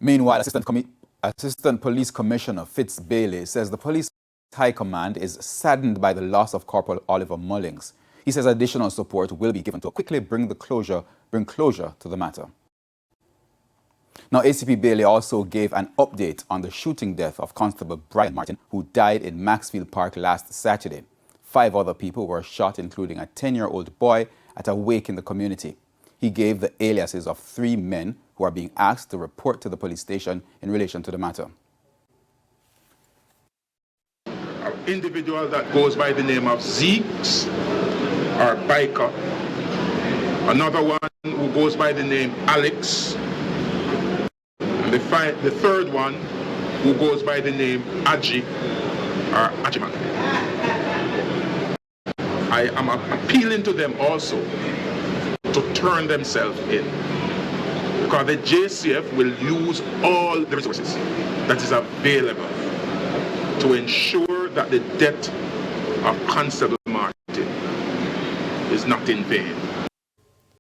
Meanwhile, Assistant Police Commissioner Fitz Bailey says the police high command is saddened by the loss of Corporal Oliver Mullings. He says additional support will be given to quickly bring closure to the matter. Now, ACP Bailey also gave an update on the shooting death of Constable Brian Martin, who died in Maxfield Park last Saturday. 5 other people were shot, including a 10-year-old boy, at a wake in the community. He gave the aliases of 3 men who are being asked to report to the police station in relation to the matter. An individual that goes by the name of Zeeks or Biker. Another one who goes by the name Alex. And the third one who goes by the name Aji or Ajiman. I am appealing to them also to turn themselves in, because the JCF will use all the resources that is available to ensure that the death of Constable Martin is not in vain.